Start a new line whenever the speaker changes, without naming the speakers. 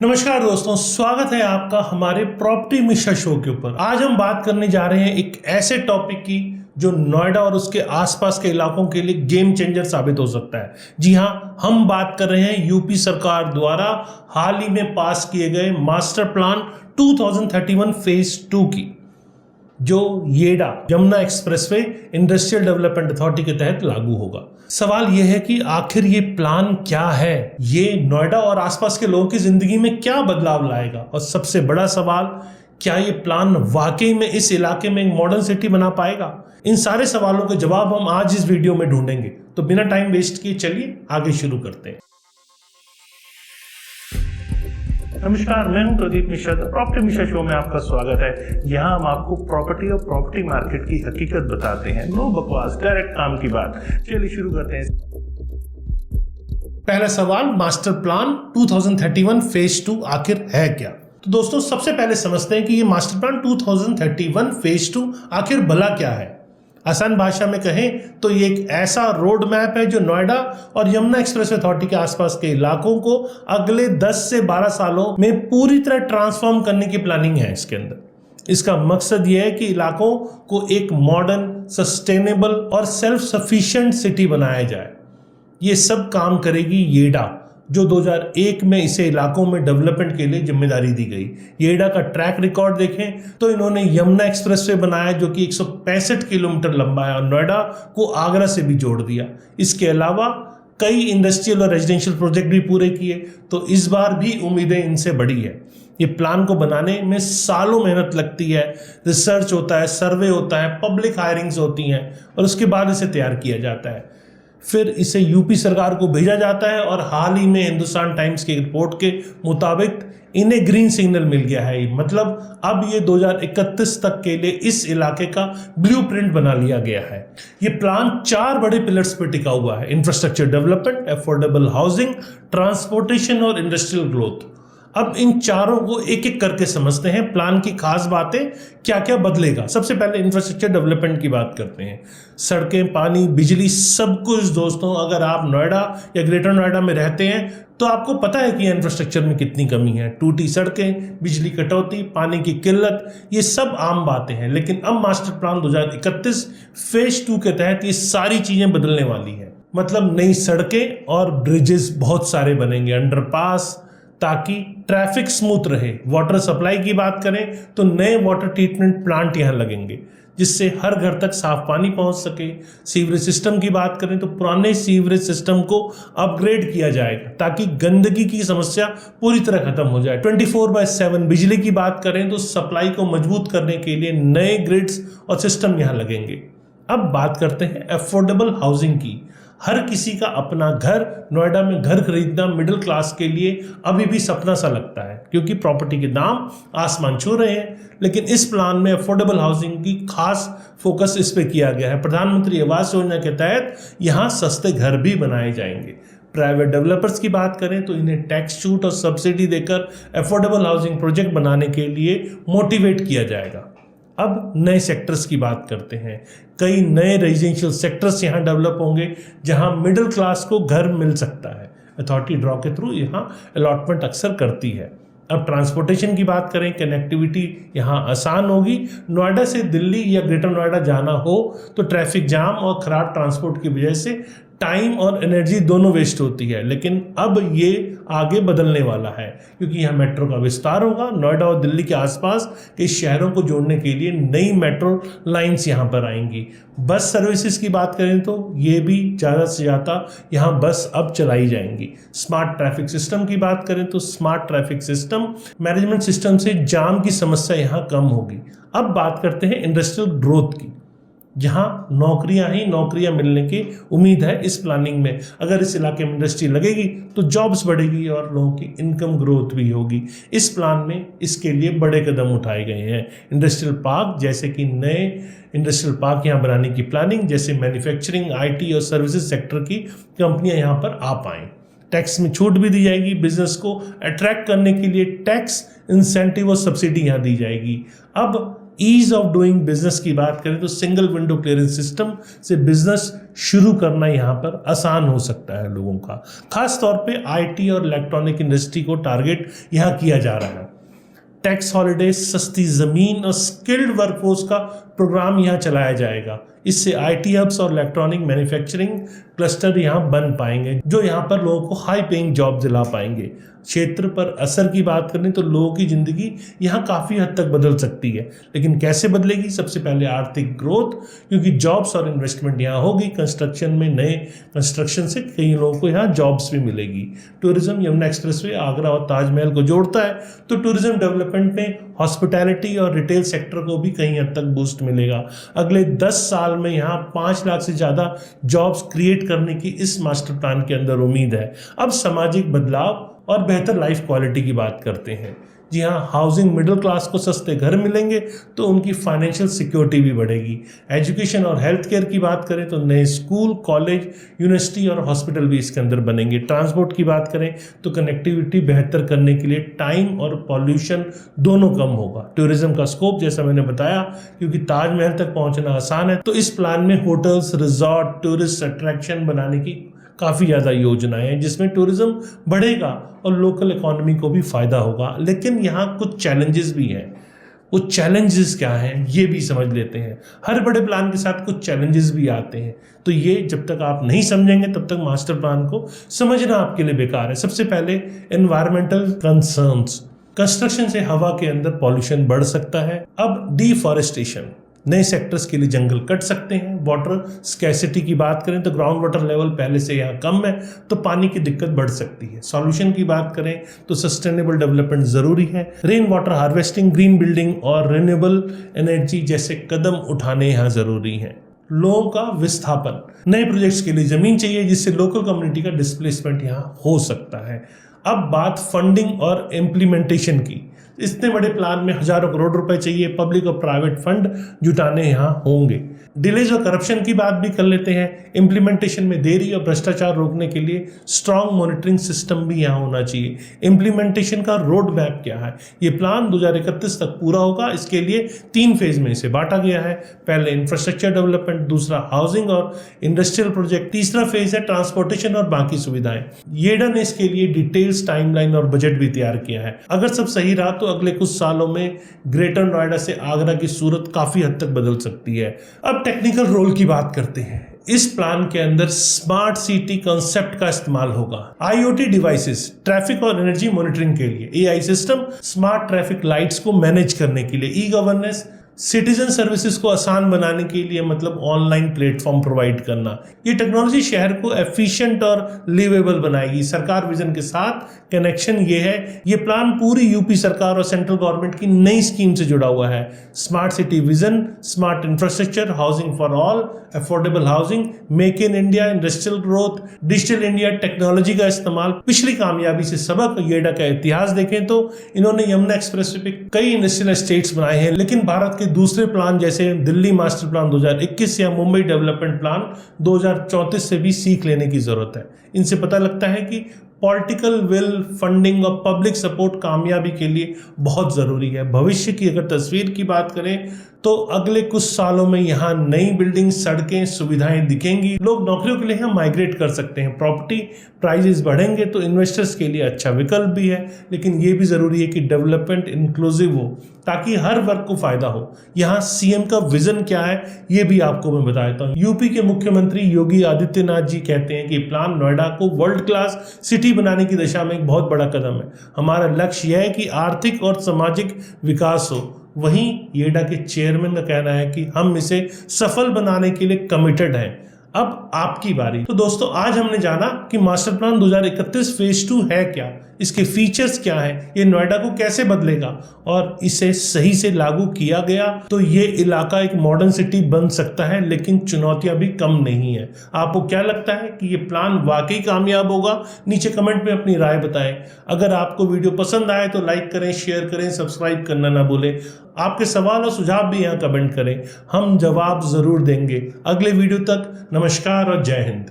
नमस्कार दोस्तों, स्वागत है आपका हमारे प्रॉपर्टी मिशन शो के ऊपर। आज हम बात करने जा रहे हैं एक ऐसे टॉपिक की जो नोएडा और उसके आसपास के इलाकों के लिए गेम चेंजर साबित हो सकता है। जी हां, हम बात कर रहे हैं यूपी सरकार द्वारा हाल ही में पास किए गए मास्टर प्लान 2031 फेज 2 की, जो येडा Yamuna expressway industrial development authority के तहत लागू होगा। सवाल यह है कि आखिर ये प्लान क्या है, ये नोएडा और आसपास के लोगों की जिंदगी में क्या बदलाव लाएगा, और सबसे बड़ा सवाल, क्या ये प्लान वाकई में इस इलाके में एक मॉडर्न सिटी बना पाएगा। इन सारे सवालों के जवाब हम आज इस वीडियो में ढूंढेंगे। तो बिना टाइम वेस्ट किए चलिए आगे शुरू करते हैं। नमस्कार, मैं हूं Pradeep Mishra. Property mission show में आपका स्वागत है। यहाँ हम आपको प्रॉपर्टी और प्रॉपर्टी मार्केट की हकीकत बताते हैं। नो बकवास, डायरेक्ट काम की बात। चलिए शुरू करते हैं। पहला सवाल, मास्टर प्लान 2031 फेज 2 आखिर है क्या? तो दोस्तों, सबसे पहले समझते हैं कि ये मास्टर प्लान 2031 फेज 2 आखिर भला क्या है। आसान भाषा में कहें तो ये एक ऐसा रोड मैप है जो नोएडा और यमुना एक्सप्रेस अथॉरिटी के आसपास के इलाकों को अगले 10 से 12 सालों में पूरी तरह ट्रांसफॉर्म करने की प्लानिंग है। इसके अंदर इसका मकसद ये है कि इलाकों को एक मॉडर्न, सस्टेनेबल और सेल्फ सफिशिएंट सिटी बनाया जाए। ये सब काम करेगी येडा, जो 2001 में इसे इलाकों में डेवलपमेंट के लिए जिम्मेदारी दी गई। येडा का ट्रैक रिकॉर्ड देखें तो इन्होंने यमुना एक्सप्रेसवे बनाया जो कि 165 किलोमीटर लंबा है और नोएडा को आगरा से भी जोड़ दिया। इसके अलावा कई इंडस्ट्रियल और रेजिडेंशियल प्रोजेक्ट भी पूरे किए। तो इस बार भी उम्मीदें इनसे बड़ी है। ये प्लान को बनाने में सालों मेहनत लगती है, रिसर्च होता है, सर्वे होता है, पब्लिक हायरिंग्स होती हैं और उसके बाद इसे तैयार किया जाता है। फिर इसे यूपी सरकार को भेजा जाता है और हाल ही में हिंदुस्तान टाइम्स की रिपोर्ट के मुताबिक इन्हें ग्रीन सिग्नल मिल गया है। मतलब अब ये 2031 तक के लिए इस इलाके का ब्लूप्रिंट बना लिया गया है। ये प्लान 4 बड़े पिलर्स पर टिका हुआ है: infrastructure development, affordable housing, transportation और इंडस्ट्रियल ग्रोथ। अब इन चारों को एक एक करके समझते हैं। प्लान की खास बातें, क्या क्या बदलेगा। सबसे पहले इंफ्रास्ट्रक्चर डेवलपमेंट की बात करते हैं। सड़कें, पानी, बिजली, सब कुछ। दोस्तों, अगर आप नोएडा या ग्रेटर नोएडा में रहते हैं तो आपको पता है कि इंफ्रास्ट्रक्चर में कितनी कमी है। टूटी सड़कें, बिजली कटौती, पानी की किल्लत, ये सब आम बातें हैं। लेकिन अब मास्टर प्लान 2031 फेज 2 के तहत ये सारी चीजें बदलने वाली हैं। मतलब नई सड़कें और ब्रिजेस बहुत सारे बनेंगे, अंडरपास, ताकि ट्रैफिक स्मूथ रहे। वाटर सप्लाई की बात करें तो नए वाटर ट्रीटमेंट प्लांट यहाँ लगेंगे जिससे हर घर तक साफ पानी पहुंच सके। सीवरेज सिस्टम की बात करें तो पुराने सीवरेज सिस्टम को अपग्रेड किया जाएगा ताकि गंदगी की समस्या पूरी तरह खत्म हो जाए। 24/7 बिजली की बात करें तो सप्लाई को मजबूत करने के लिए नए ग्रिड्स और सिस्टम यहाँ लगेंगे। अब बात करते हैं अफोर्डेबल हाउसिंग की। हर किसी का अपना घर, नोएडा में घर खरीदना मिडिल क्लास के लिए अभी भी सपना सा लगता है क्योंकि प्रॉपर्टी के दाम आसमान छू रहे हैं। लेकिन इस प्लान में अफोर्डेबल हाउसिंग की खास फोकस इस पे किया गया है। प्रधानमंत्री आवास योजना के तहत यहाँ सस्ते घर भी बनाए जाएंगे। प्राइवेट डेवलपर्स की बात करें तो इन्हें टैक्स छूट और सब्सिडी देकर अफोर्डेबल हाउसिंग प्रोजेक्ट बनाने के लिए मोटिवेट किया जाएगा। अब नए सेक्टर्स की बात करते हैं। कई नए रेजिडेंशियल सेक्टर्स यहाँ डेवलप होंगे जहाँ मिडिल क्लास को घर मिल सकता है। अथॉरिटी ड्रॉ के थ्रू यहाँ अलॉटमेंट अक्सर करती है। अब ट्रांसपोर्टेशन की बात करें, कनेक्टिविटी यहाँ आसान होगी। नोएडा से दिल्ली या ग्रेटर नोएडा जाना हो तो ट्रैफिक जाम और खराब ट्रांसपोर्ट की वजह से टाइम और एनर्जी दोनों वेस्ट होती है। लेकिन अब ये आगे बदलने वाला है क्योंकि यहाँ मेट्रो का विस्तार होगा। नोएडा और दिल्ली के आसपास के शहरों को जोड़ने के लिए नई मेट्रो लाइंस यहाँ पर आएंगी। बस सर्विसेज की बात करें तो ये भी ज़्यादा से ज़्यादा यहाँ बस अब चलाई जाएंगी। स्मार्ट ट्रैफिक सिस्टम की बात करें तो smart traffic system management system से जाम की समस्या यहाँ कम होगी। अब बात करते हैं इंडस्ट्रियल ग्रोथ की, जहाँ नौकरियां ही नौकरियां मिलने की उम्मीद है। इस प्लानिंग में अगर इस इलाके में इंडस्ट्री लगेगी तो जॉब्स बढ़ेगी और लोगों की इनकम ग्रोथ भी होगी। इस प्लान में इसके लिए बड़े कदम उठाए गए हैं। इंडस्ट्रियल पार्क, जैसे कि नए इंडस्ट्रियल पार्क यहाँ बनाने की प्लानिंग, जैसे मैन्युफैक्चरिंग, IT और सर्विसेज सेक्टर की कंपनियां यहाँ पर आ पाएँ। टैक्स में छूट भी दी जाएगी। बिजनेस को अट्रैक्ट करने के लिए टैक्स इंसेंटिव और सब्सिडी यहाँ दी जाएगी। अब ईज ऑफ डूइंग बिजनेस की बात करें तो सिंगल विंडो क्लियरेंस सिस्टम से बिजनेस शुरू करना यहाँ पर आसान हो सकता है लोगों का। खास तौर पे आईटी और इलेक्ट्रॉनिक इंडस्ट्री को टारगेट यहाँ किया जा रहा है। टैक्स हॉलिडेज, सस्ती ज़मीन और स्किल्ड वर्कफोर्स का प्रोग्राम यहाँ चलाया जाएगा। इससे आईटी हब्स और इलेक्ट्रॉनिक मैन्युफैक्चरिंग क्लस्टर यहाँ बन पाएंगे जो यहाँ पर लोगों को हाई पेइंग जॉब दिला पाएंगे। क्षेत्र पर असर की बात करें तो लोगों की ज़िंदगी यहाँ काफ़ी हद तक बदल सकती है, लेकिन कैसे बदलेगी? सबसे पहले आर्थिक ग्रोथ, क्योंकि जॉब्स और इन्वेस्टमेंट यहाँ होगी। कंस्ट्रक्शन में नए कंस्ट्रक्शन से कई लोगों को यहाँ जॉब्स भी मिलेगी। टूरिज्म, यमुना एक्सप्रेसवे आगरा और ताजमहल को जोड़ता है, तो टूरिज्म डेवलपमेंट में हॉस्पिटैलिटी और रिटेल सेक्टर को भी कहीं हद तक बूस्ट मिलेगा। अगले 10 साल में यहाँ 5 लाख से ज़्यादा जॉब्स क्रिएट करने की इस मास्टर प्लान के अंदर उम्मीद है। अब सामाजिक बदलाव और बेहतर लाइफ क्वालिटी की बात करते हैं। जी हाँ, हाउसिंग, मिडिल क्लास को सस्ते घर मिलेंगे तो उनकी फाइनेंशियल सिक्योरिटी भी बढ़ेगी। एजुकेशन और हेल्थ केयर की बात करें तो नए स्कूल, कॉलेज, यूनिवर्सिटी और हॉस्पिटल भी इसके अंदर बनेंगे। ट्रांसपोर्ट की बात करें तो कनेक्टिविटी बेहतर करने के लिए टाइम और पॉल्यूशन दोनों कम होगा। टूरिज्म का स्कोप जैसा मैंने बताया, क्योंकि ताजमहल तक पहुंचना आसान है, तो इस प्लान में होटल्स, रिजॉर्ट, टूरिस्ट अट्रैक्शन बनाने की काफ़ी ज़्यादा योजनाएं हैं जिसमें टूरिज्म बढ़ेगा और लोकल इकोनॉमी को भी फ़ायदा होगा। लेकिन यहाँ कुछ चैलेंजेस भी हैं। वो चैलेंजेस क्या हैं ये भी समझ लेते हैं। हर बड़े प्लान के साथ कुछ चैलेंजेस भी आते हैं, तो ये जब तक आप नहीं समझेंगे तब तक मास्टर प्लान को समझना आपके लिए बेकार है। सबसे पहले एनवायरमेंटल कंसर्न्स। कंस्ट्रक्शन से हवा के अंदर पॉल्यूशन बढ़ सकता है। अब डिफॉरेस्टेशन, नए सेक्टर्स के लिए जंगल कट सकते हैं। वाटर स्कैसिटी की बात करें तो ग्राउंड वाटर लेवल पहले से यहाँ कम है, तो पानी की दिक्कत बढ़ सकती है। सॉल्यूशन की बात करें तो सस्टेनेबल डेवलपमेंट जरूरी है। Rain water harvesting, green building और रिन्यूएबल एनर्जी जैसे कदम उठाने यहाँ जरूरी हैं। लोगों का विस्थापन, नए प्रोजेक्ट्स के लिए जमीन चाहिए जिससे लोकल कम्युनिटी का डिस्प्लेसमेंट यहाँ हो सकता है। अब बात फंडिंग और इम्प्लीमेंटेशन की। इतने बड़े प्लान में हजारों करोड़ रुपए चाहिए, पब्लिक और प्राइवेट फंड जुटाने यहाँ होंगे। डिलेज और करप्शन की बात भी कर लेते हैं। इम्प्लीमेंटेशन में देरी और भ्रष्टाचार रोकने के लिए स्ट्रांग मॉनिटरिंग सिस्टम भी यहाँ होना चाहिए। इम्प्लीमेंटेशन का रोड मैप क्या है? ये प्लान 2031 तक पूरा होगा। इसके लिए 3 फेज में इसे बांटा गया है। पहले इंफ्रास्ट्रक्चर डेवलपमेंट, दूसरा हाउसिंग और इंडस्ट्रियल प्रोजेक्ट, तीसरा फेज है ट्रांसपोर्टेशन और बाकी सुविधाएं। येडा ने इसके लिए डिटेल्स, टाइमलाइन और बजट भी तैयार किया है। अगर सब सही रहा तो अगले कुछ सालों में ग्रेटर नोएडा से आगरा की सूरत काफी हद तक बदल सकती है। अब टेक्निकल रोल की बात करते हैं। इस प्लान के अंदर स्मार्ट सिटी कॉन्सेप्ट का इस्तेमाल होगा। आईओटी डिवाइसेस, ट्रैफिक और एनर्जी मॉनिटरिंग के लिए, AI system, smart traffic lights को मैनेज करने के लिए, ई गवर्नेंस, सिटीजन सर्विसेज को आसान बनाने के लिए, मतलब ऑनलाइन प्लेटफॉर्म प्रोवाइड करना। ये टेक्नोलॉजी शहर को एफिशिएंट और लिवेबल बनाएगी। सरकार विजन के साथ कनेक्शन ये है, ये प्लान पूरी यूपी सरकार और सेंट्रल गवर्नमेंट की नई स्कीम से जुड़ा हुआ है। Smart city vision, smart infrastructure, housing for all, affordable housing, make in India, industrial growth, digital India, technology का इस्तेमाल। पिछली कामयाबी से सबक, येडा का इतिहास देखें तो इन्होंने यमुना एक्सप्रेस पे कई इंडस्ट्रियल एस्टेट्स बनाए हैं, लेकिन भारत के दूसरे प्लान जैसे दिल्ली मास्टर प्लान 2021 या मुंबई डेवलपमेंट प्लान 2034 से भी सीख लेने की जरूरत है। इनसे पता लगता है कि पॉलिटिकल विल, फंडिंग और पब्लिक सपोर्ट कामयाबी के लिए बहुत ज़रूरी है। भविष्य की अगर तस्वीर की बात करें तो अगले कुछ सालों में यहाँ नई बिल्डिंग, सड़कें, सुविधाएं दिखेंगी। लोग नौकरियों के लिए यहाँ माइग्रेट कर सकते हैं। प्रॉपर्टी प्राइजेस बढ़ेंगे तो इन्वेस्टर्स के लिए अच्छा विकल्प भी है, लेकिन ये भी ज़रूरी है कि डेवलपमेंट इंक्लूसिव हो ताकि हर वर्ग को फ़ायदा हो। यहाँ सीएम का विजन क्या है ये भी आपको मैं बता देता हूँ। यूपी के मुख्यमंत्री योगी आदित्यनाथ जी कहते हैं कि प्लान नोएडा को वर्ल्ड क्लास सिटी बनाने की दिशा में एक बहुत बड़ा कदम है। हमारा लक्ष्य यह है कि आर्थिक और सामाजिक विकास हो। वहीं येडा के चेयरमैन का कहना है कि हम इसे सफल बनाने के लिए कमिटेड हैं। अब आपकी बारी। तो दोस्तों, आज हमने जाना कि मास्टर प्लान 2031 फेज 2 है क्या, इसके फीचर्स क्या है, ये नोएडा को कैसे बदलेगा, और इसे सही से लागू किया गया तो ये इलाका एक मॉडर्न सिटी बन सकता है, लेकिन चुनौतियां भी कम नहीं है। आपको क्या लगता है कि ये प्लान वाकई कामयाब होगा? नीचे कमेंट में अपनी राय बताएं। अगर आपको वीडियो पसंद आए तो लाइक करें, शेयर करें, सब्सक्राइब करना ना भूलें। आपके सवाल और सुझाव भी यहाँ कमेंट करें, हम जवाब जरूर देंगे। अगले वीडियो तक नमस्कार और जय हिंद।